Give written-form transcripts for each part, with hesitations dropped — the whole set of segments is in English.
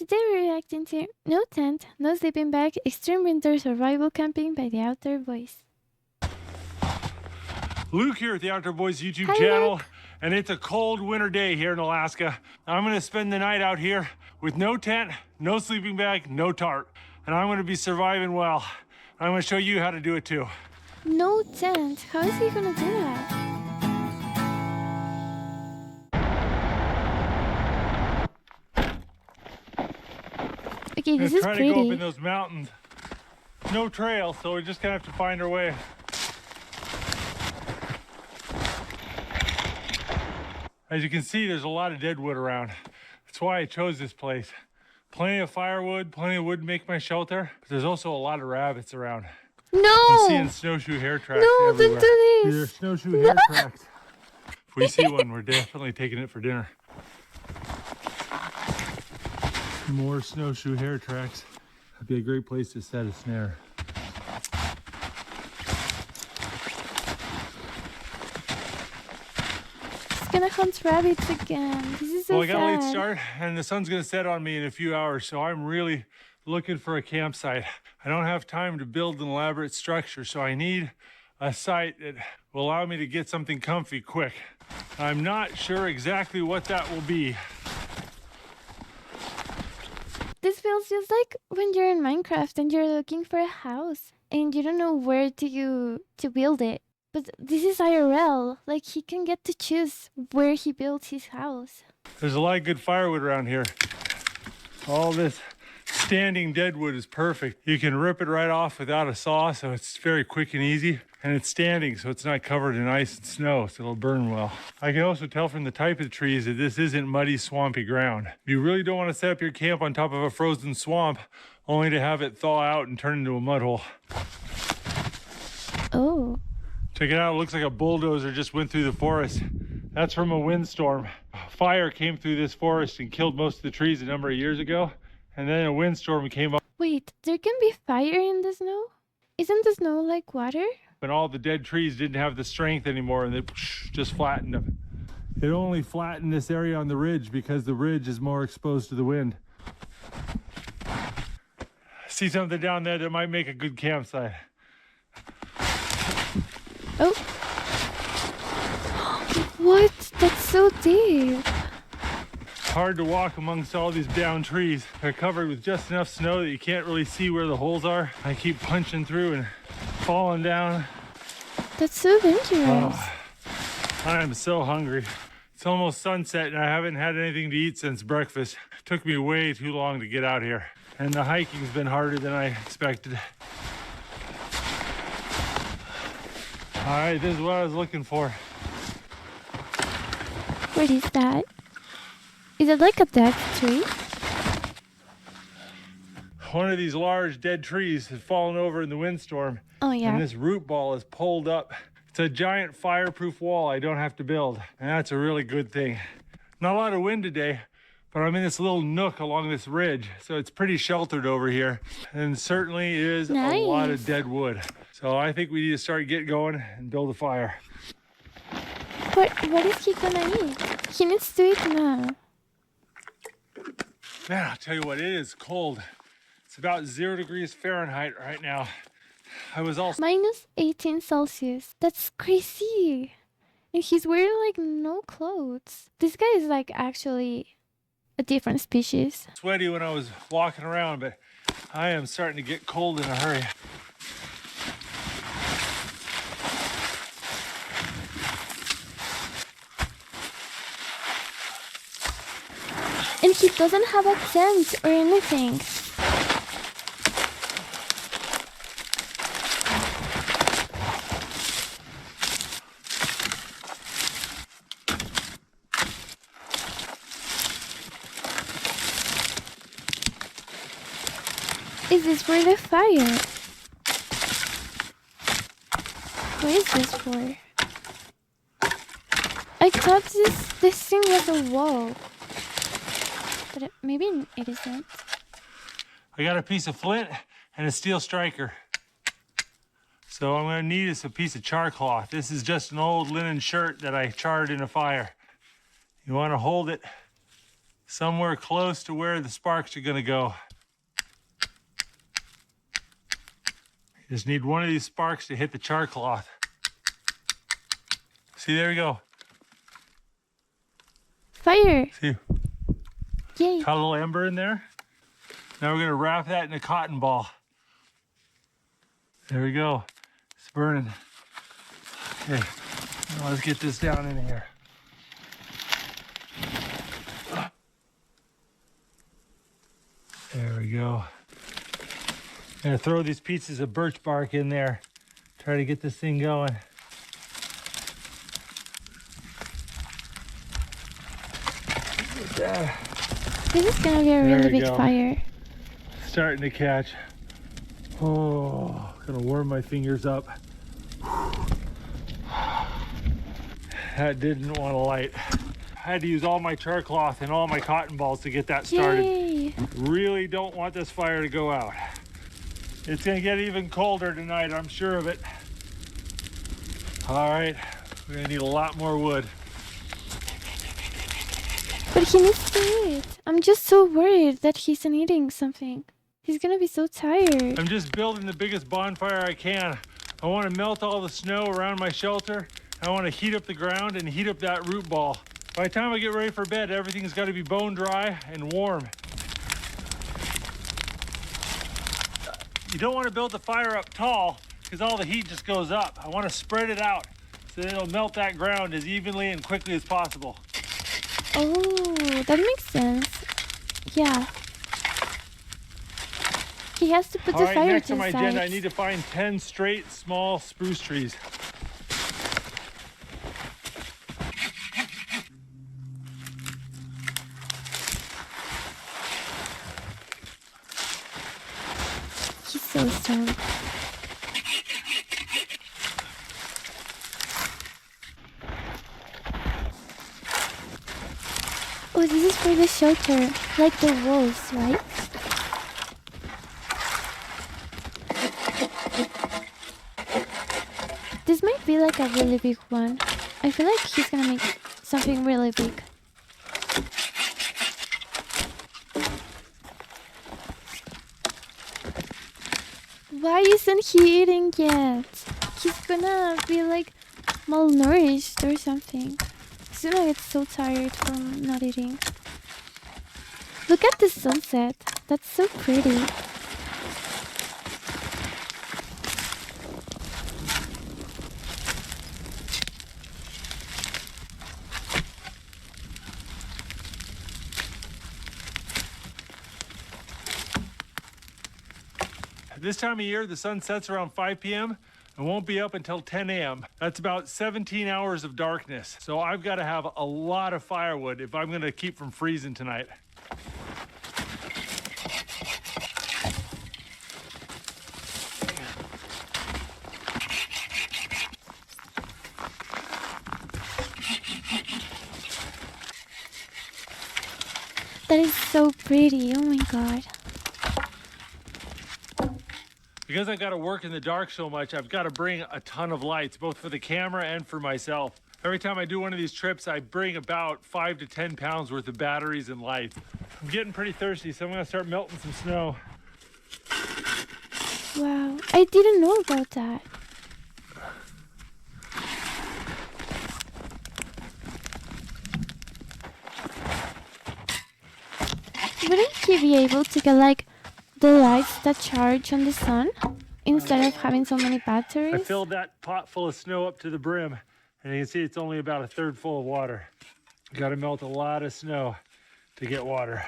Today we're reacting to No Tent, No Sleeping Bag, Extreme Winter Survival Camping by the Outdoor Boys. Luke here at the Outdoor Boys YouTube Hi, channel, Luke. and it's a cold winter day here in Alaska. I'm gonna spend the night out here with no tent, no sleeping bag, no tarp, and I'm gonna be surviving well. I'm gonna show you how to do it too. No tent? How is he gonna do that? Okay, this is Trying to go up in pretty. those mountains. No trail, so we're just gonna have to find our way. As you can see, there's a lot of dead wood around. That's why I chose this place. Plenty of firewood, plenty of wood to make my shelter, but there's also a lot of rabbits around. No! I'm seeing snowshoe hair tracks No, everywhere. don't do this! They're snowshoe hair tracks. If we see one, we're definitely taking it for dinner. More snowshoe hair tracks. That'd be a great place to set a snare. He's gonna hunt rabbits again. This is so Well, I got a late sad. start, and the sun's gonna set on me in a few hours, so I'm really looking for a campsite. I don't have time to build an elaborate structure, so I need a site that will allow me to get something comfy quick. I'm not sure exactly what that will be. This feels just like when you're in Minecraft and you're looking for a house and you don't know where to build it. But this is IRL. Like, he can get to choose where he builds his house. There's a lot of good firewood around here. All this standing dead wood is perfect. You can rip it right off without a saw, so it's very quick and easy. And it's standing, so it's not covered in ice and snow, so it'll burn well. I can also tell from the type of trees that this isn't muddy, swampy ground. You really don't want to set up your camp on top of a frozen swamp, only to have it thaw out and turn into a mud hole. Oh. Check it out, it looks like a bulldozer just went through the forest. That's from a windstorm. Fire came through this forest and killed most of the trees a number of years ago, and then a windstorm came up Wait, there can be fire in the snow? Isn't the snow like water? and all the dead trees didn't have the strength anymore, and it just flattened them. It only flattened this area on the ridge because the ridge is more exposed to the wind. See something down there that might make a good campsite. Oh. What? That's so deep. Hard to walk amongst all these down trees. They're covered with just enough snow that you can't really see where the holes are. I keep punching through and falling down. That's so dangerous. I am so hungry. It's almost sunset and I haven't had anything to eat since breakfast. It took me way too long to get out here. And the hiking's been harder than I expected. All right, this is what I was looking for. What is that? Is it like a dead tree? One of these large dead trees has fallen over in the windstorm. Oh, yeah. And this root ball is pulled up. It's a giant fireproof wall I don't have to build. And that's a really good thing. Not a lot of wind today, but I'm in this little nook along this ridge. So it's pretty sheltered over here. And certainly is a lot of dead wood. So I think we need to start getting going and build a fire. What is he gonna eat? He needs to eat now. Man, I'll tell you what, it is cold. It's about 0 degrees Fahrenheit right now. I was also Minus 18 Celsius. That's crazy. And he's wearing like no clothes. This guy is like actually a different species. sweaty when I was walking around, but I am starting to get cold in a hurry. And he doesn't have a tent or anything. Is this for the fire? What is this for? I thought this thing was a wall. But maybe it isn't. I got a piece of flint and a steel striker. So I'm gonna need is a piece of char cloth. This is just an old linen shirt that I charred in a fire. You wanna hold it somewhere close to where the sparks are gonna go. You just need one of these sparks to hit the char cloth. See, there we go. Fire! See, Yay! got a little ember in there. Now we're gonna wrap that in a cotton ball. There we go. It's burning. Okay, now let's get this down in here. There we go. I'm gonna throw these pieces of birch bark in there. Try to get this thing going. This is gonna be a really big go. fire. Starting to catch. Oh, gonna warm my fingers up. That didn't want to light. I had to use all my char cloth and all my cotton balls to get that started. Yay! Really don't want this fire to go out. It's gonna get even colder tonight, I'm sure of it. All right, we're gonna need a lot more wood. But he needs to eat. I'm just so worried that he's not eating something. He's gonna be so tired. I'm just building the biggest bonfire I can. I want to melt all the snow around my shelter. I want to heat up the ground and heat up that root ball. By the time I get ready for bed, everything's got to be bone dry and warm. You don't want to build the fire up tall because all the heat just goes up. I want to spread it out so that it'll melt that ground as evenly and quickly as possible. Oh, that makes sense. Yeah. He has to put All the right, fire next to on the my sides. agenda, I need to find 10 straight small spruce trees. He's so strong. Oh, this is for the shelter, like the walls, right? This might be like a really big one. I feel like he's gonna make something really big. Why isn't he eating yet? He's gonna be like malnourished or something. Suna gets so tired from not eating. Look at the sunset. That's so pretty. This time of year, the sun sets around 5 p.m. and won't be up until 10 a.m. That's about 17 hours of darkness. So I've got to have a lot of firewood if I'm gonna keep from freezing tonight. That is so pretty. Oh my god. Because I've got to work in the dark so much, I've got to bring a ton of lights, both for the camera and for myself. Every time I do one of these trips, I bring about 5 to 10 pounds worth of batteries and lights. I'm getting pretty thirsty, so I'm gonna start melting some snow. Wow. I didn't know about that. Wouldn't he be able to get like the lights that charge on the sun instead of having so many batteries? I filled that pot full of snow up to the brim, and you can see it's only about a third full of water. Got to melt a lot of snow to get water.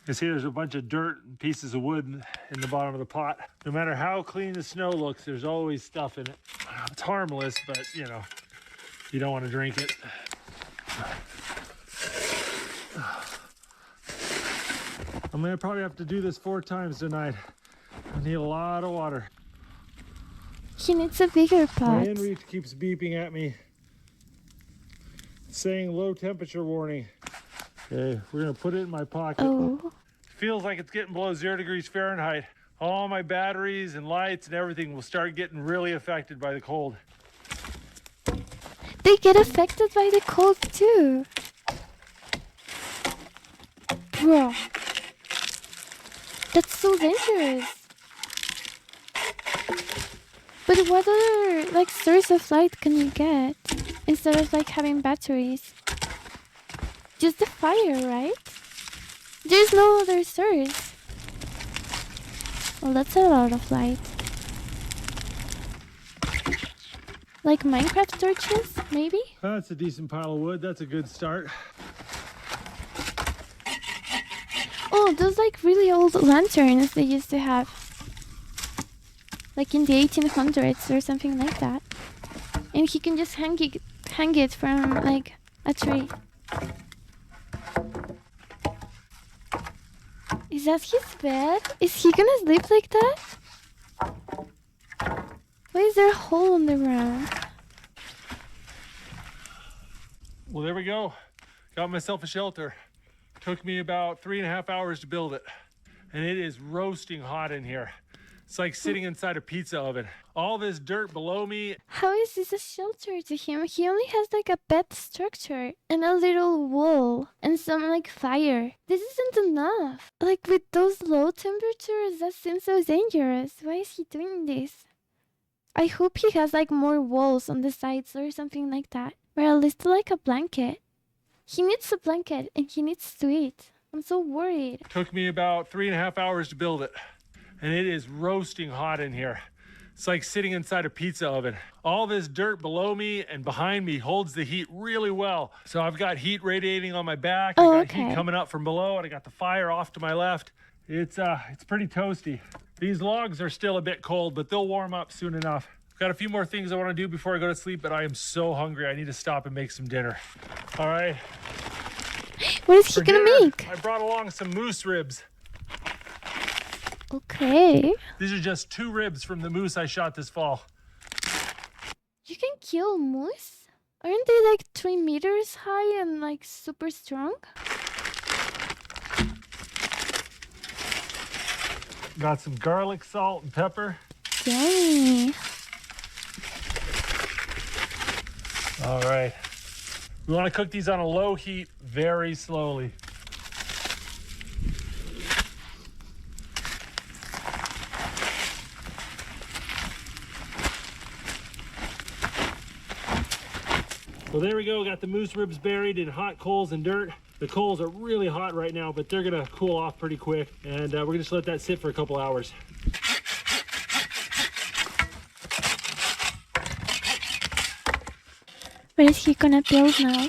You see there's a bunch of dirt and pieces of wood in the bottom of the pot. No matter how clean the snow looks, there's always stuff in it. It's harmless, but you know, you don't want to drink it. I'm gonna probably have to do this 4 times tonight. I need a lot of water. He needs a bigger My pot. inReach keeps beeping at me, saying low temperature warning. Okay, we're gonna put it in my pocket. Oh. Feels like it's getting below 0 degrees Fahrenheit. All my batteries and lights and everything will start getting really affected by the cold. They get affected by the cold too. Bro, that's so dangerous. But what other like source of light can you get instead of like having batteries? Just the fire, right? There's no other source. Well, that's a lot of light. Like Minecraft torches, maybe? That's a decent pile of wood. That's a good start. Oh, those like really old lanterns they used to have. Like in the 1800s or something like that. And he can just hang it from like a tree. Is that his bed? Is he gonna sleep like that? Why is there a hole in the ground? Well, there we go. Got myself a shelter. Took me about 3.5 hours to build it. And it is roasting hot in here. It's like sitting inside a pizza oven. All this dirt below me. How is this a shelter to him? He only has like a bed structure and a little wall and some like fire. This isn't enough. Like with those low temperatures, that seems so dangerous. Why is he doing this? I hope he has like more walls on the sides or something like that. Or at least like a blanket. He needs a blanket and he needs to eat. I'm so worried. Took me about 3.5 hours to build it. And it is roasting hot in here. It's like sitting inside a pizza oven. All this dirt below me and behind me holds the heat really well. So I've got heat radiating on my back. I got heat coming up from below, and I got the fire off to my left. It's pretty toasty. These logs are still a bit cold, but they'll warm up soon enough. Got a few more things I want to do before I go to sleep, but I am so hungry. I need to stop and make some dinner. All right. What is he gonna make? I brought along some moose ribs. Okay. These are just 2 ribs from the moose I shot this fall. You can kill moose? Aren't they like 3 meters high and like super strong? Got some garlic, salt, and pepper. Yummy. All right. We want to cook these on a low heat very slowly. Well, there we go. Got the moose ribs buried in hot coals and dirt. The coals are really hot right now, but they're gonna cool off pretty quick. And we're gonna just let that sit for a couple hours. What is he gonna build now?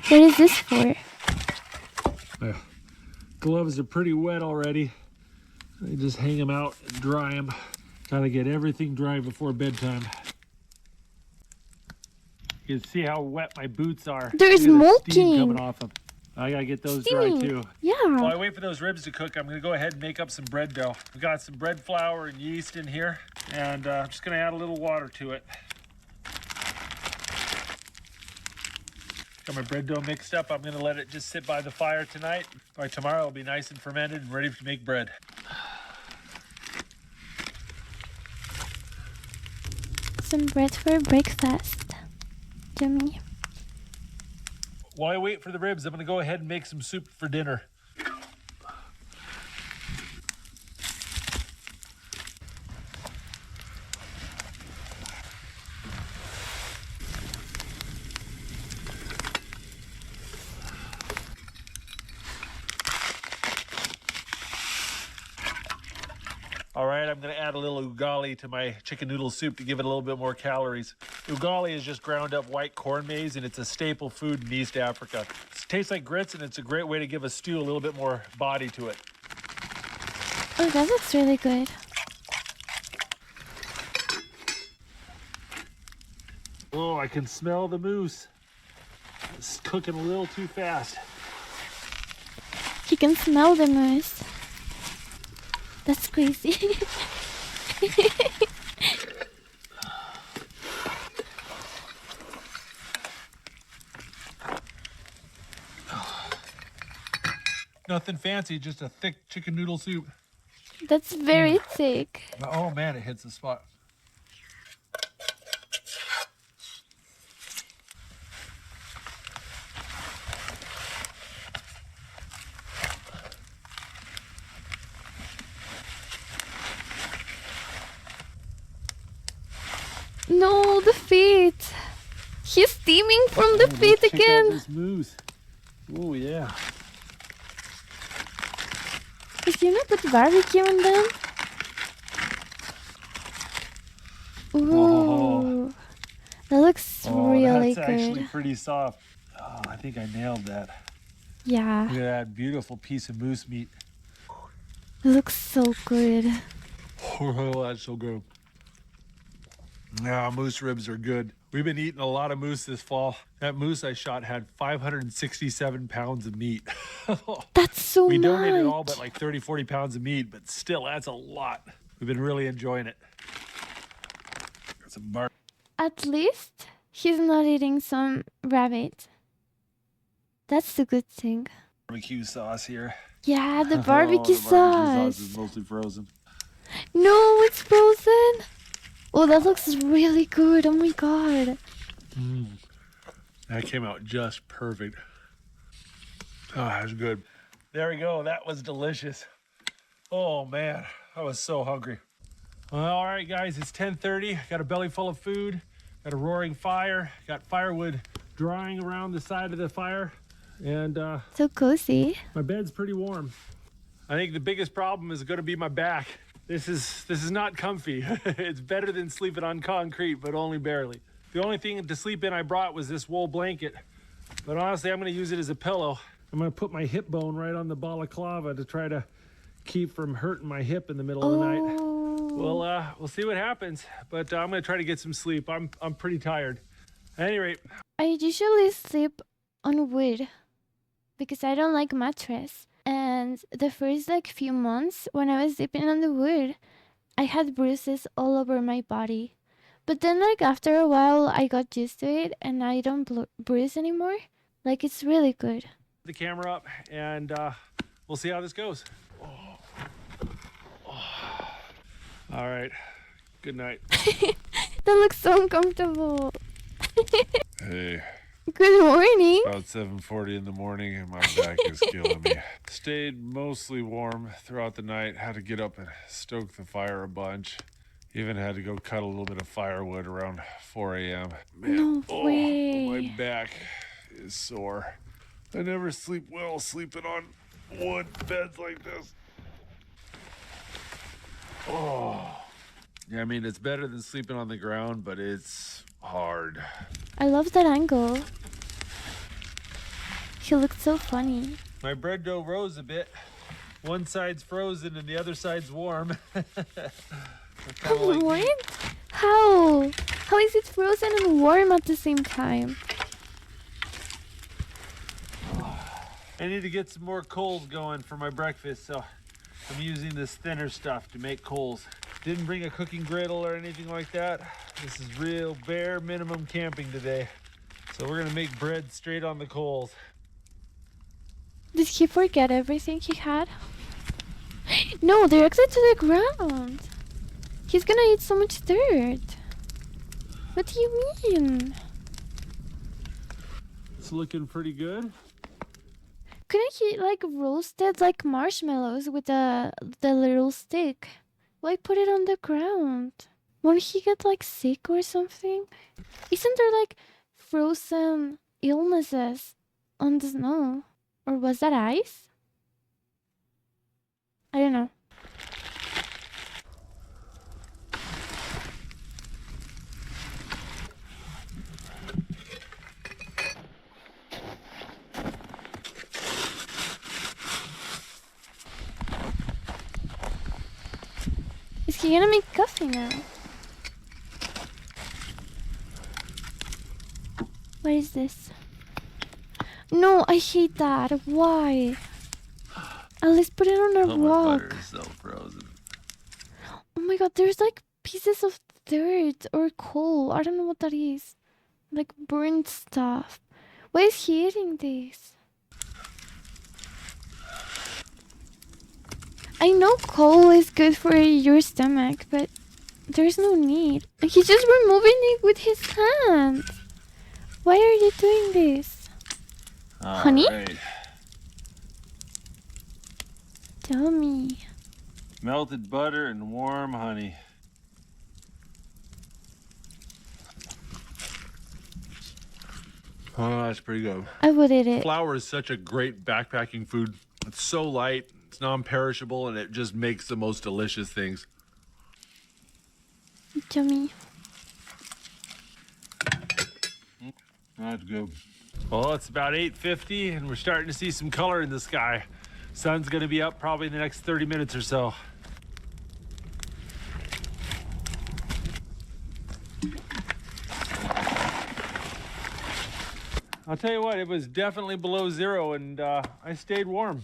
What is this for? Gloves are pretty wet already. I just hang them out and dry them. Gotta get everything dry before bedtime. You can see how wet my boots are. There's steam smoking coming off them. I gotta get those dry too. Yeah. While I wait for those ribs to cook, I'm gonna go ahead and make up some bread dough. We got some bread flour and yeast in here, and I'm just gonna add a little water to it. Got my bread dough mixed up. I'm gonna let it just sit by the fire tonight. By tomorrow, it'll be nice and fermented and ready to make bread. Some bread for breakfast. Yummy. While I wait for the ribs, I'm gonna go ahead and make some soup for dinner. All right, I'm gonna add a little ugali to my chicken noodle soup to give it a little bit more calories. Ugali is just ground up white corn maize, and it's a staple food in East Africa. It tastes like grits, and it's a great way to give a stew a little bit more body to it. Oh, that looks really good. Oh, I can smell the moose. It's cooking a little too fast. He can smell the moose. That's crazy. Nothing fancy, just a thick chicken noodle soup. That's very thick. Oh man, it hits the spot. No, the feet. He's steaming from the feet Check out again. this moose. Oh yeah. Is he gonna put barbecue on them? Ooh. That looks really that's good. actually pretty soft. Oh, I think I nailed that. Yeah, Look at that beautiful piece of moose meat. it looks so good. Oh, that's so good. Yeah, moose ribs are good. We've been eating a lot of moose this fall. That moose I shot had 567 pounds of meat. That's so We much. donated all but like 30, 40 pounds of meat, but still, that's a lot. We've been really enjoying it. Got some At least he's not eating some rabbit. That's the good thing. barbecue sauce here. Yeah, the Oh, barbecue the barbecue sauce sauce. is mostly frozen. No, it's frozen. Oh, that looks really good. Oh my god. That came out just perfect. Oh, that was good. There we go. That was delicious. Oh man, I was so hungry. Well, all right, guys, it's 10:30. Got a belly full of food. Got a roaring fire. Got firewood drying around the side of the fire, and So cozy. my bed's pretty warm. I think the biggest problem is going to be my back. This is not comfy. It's better than sleeping on concrete, but only barely. The only thing to sleep in I brought was this wool blanket, but honestly, I'm going to use it as a pillow. I'm going to put my hip bone right on the balaclava to try to keep from hurting my hip in the middle of the night. Oh. We'll see what happens, but I'm going to try to get some sleep. I'm pretty tired. At any rate, I usually sleep on wood because I don't like mattress. And the first like few months when I was sleeping on the wood, I had bruises all over my body. But then like after a while I got used to it and I don't bruise anymore. Like it's really good. the camera up and we'll see how this goes. All right. Good night. That looks so uncomfortable. Hey, Good morning. about 7:40 in the morning and my back is killing me. Stayed mostly warm throughout the night. Had to get up and stoke the fire a bunch. Even had to go cut a little bit of firewood around 4 a.m. Man, No way. my back is sore. I never sleep well sleeping on wood beds like this. Yeah, I mean, it's better than sleeping on the ground, but it's hard. I love that angle. He looked so funny. My bread dough rose a bit. One side's frozen and the other side's warm. What? How? How is it frozen and warm at the same time? I need to get some more coals going for my breakfast, so I'm using this thinner stuff to make coals. Didn't bring a cooking griddle or anything like that. This is real bare minimum camping today. So we're gonna make bread straight on the coals. Did he forget everything he had? No, they're exit to the ground. He's gonna eat so much dirt. What do you mean? It's looking pretty good. Couldn't he like roasted like marshmallows with the little stick? Why put it on the ground? Won't he get like sick or something? Isn't there like frozen illnesses on the snow? Or was that ice? I don't know. Is he gonna make coffee now? What is this? No, I hate that. Why? At least put it on a rock. Butter is so frozen. Oh my god, there's like pieces of dirt or coal. I don't know what that is. Like burnt stuff. Why is he eating this? I know coal is good for your stomach, but there's no need. He's just removing it with his hands. Why are you doing this? Honey? Right. Tell me. Melted butter and warm honey. Oh, that's pretty good. I would eat it. Flour is such a great backpacking food. It's so light, it's non-perishable, and it just makes the most delicious things. Yummy. That's good. Well, it's about 8:50 and we're starting to see some color in the sky. Sun's gonna be up probably in the next 30 minutes or so. I'll tell you what, it was definitely below zero and I stayed warm.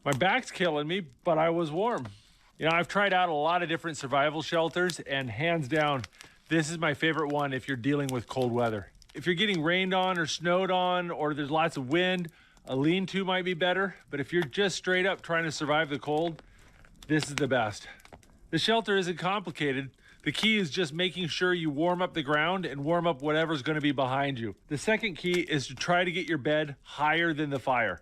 My back's killing me, but I was warm. You know, I've tried out a lot of different survival shelters and hands down, this is my favorite one if you're dealing with cold weather. If you're getting rained on or snowed on or there's lots of wind, a lean-to might be better. But if you're just straight up trying to survive the cold, this is the best. The shelter isn't complicated. The key is just making sure you warm up the ground and warm up whatever's going to be behind you. The second key is to try to get your bed higher than the fire.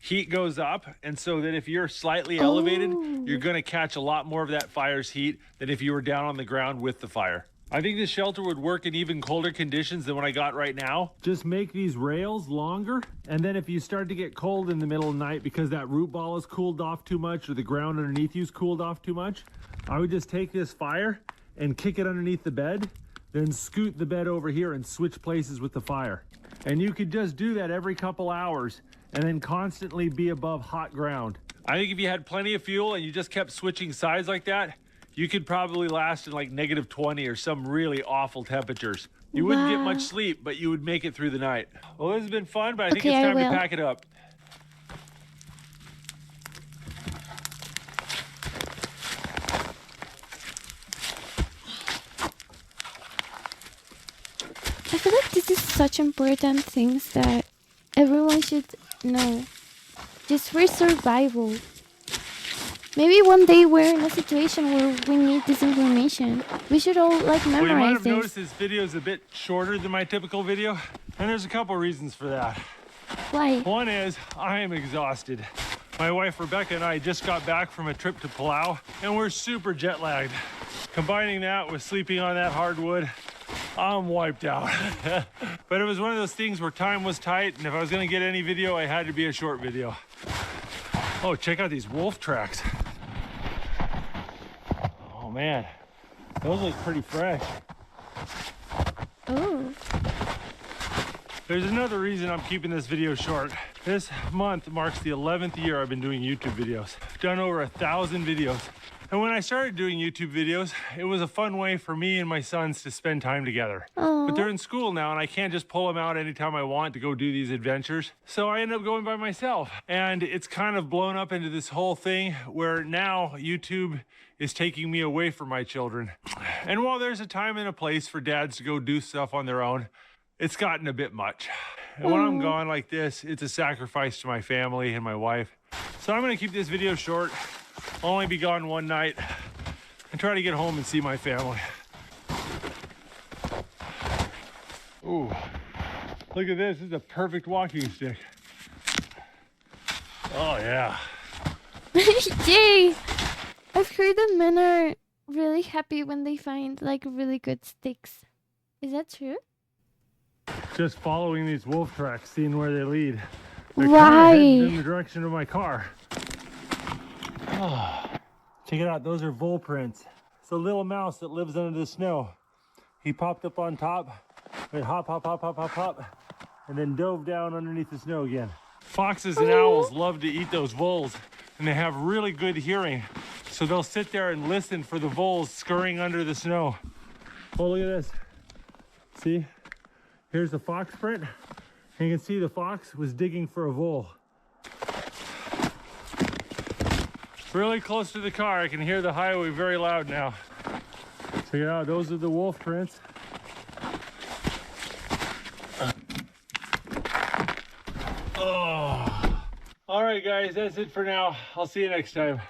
Heat goes up, and so that if you're slightly elevated, you're going to catch a lot more of that fire's heat than if you were down on the ground with the fire. I think this shelter would work in even colder conditions than what I got right now. Just make these rails longer, and then if you start to get cold in the middle of the night because that root ball has cooled off too much or the ground underneath you's cooled off too much, I would just take this fire and kick it underneath the bed, then scoot the bed over here and switch places with the fire. And you could just do that every couple hours and then constantly be above hot ground. I think if you had plenty of fuel and you just kept switching sides like that, you could probably last in like -20 or some really awful temperatures. You wouldn't get much sleep, but you would make it through the night. Well, this has been fun, but I think it's time to pack it up. I feel like this is such important things that everyone should know. Just for survival. Maybe one day we're in a situation where we need this information. We should all like memorize Well, you might have this. noticed this video is a bit shorter than my typical video, and there's a couple reasons for that. Why? One is I am exhausted. My wife Rebecca and I just got back from a trip to Palau, and we're super jet lagged. Combining that with sleeping on that hardwood, I'm wiped out. But it was one of those things where time was tight, and if I was gonna get any video, I had to be a short video. Oh, check out these wolf tracks. Oh man, those look pretty fresh. Oh. There's another reason I'm keeping this video short. This month marks the 11th year I've been doing YouTube videos. I've done over 1,000 videos. And when I started doing YouTube videos, it was a fun way for me and my sons to spend time together. But they're in school now and I can't just pull them out anytime I want to go do these adventures. So I end up going by myself. And it's kind of blown up into this whole thing where now YouTube is taking me away from my children. And while there's a time and a place for dads to go do stuff on their own, it's gotten a bit much. And when I'm gone like this, it's a sacrifice to my family and my wife. So I'm gonna keep this video short. I'll only be gone one night and try to get home and see my family. Ooh, look at this. This is a perfect walking stick. Oh yeah. Yay! I've heard that men are really happy when they find like really good sticks. Is that true? Just following these wolf tracks, seeing where they lead. They're Why? kind of heading in the direction of my car. Oh, check it out, those are vole prints. It's a little mouse that lives under the snow. He popped up on top, went hop, hop, hop, hop, hop, hop, and then dove down underneath the snow again. Foxes and owls love to eat those voles, and they have really good hearing. So they'll sit there and listen for the voles scurrying under the snow. Oh, look at this. See? Here's the fox print. And you can see the fox was digging for a vole. Really close to the car. I can hear the highway very loud now. Check it out. Those are the wolf prints. Oh. All right, guys. That's it for now. I'll see you next time.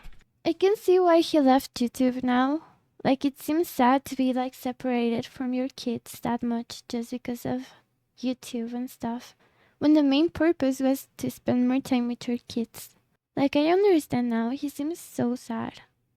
I can see why he left YouTube now. Like, it seems sad to be like separated from your kids that much just because of YouTube and stuff, when the main purpose was to spend more time with your kids. Like, I understand now. He seems so sad.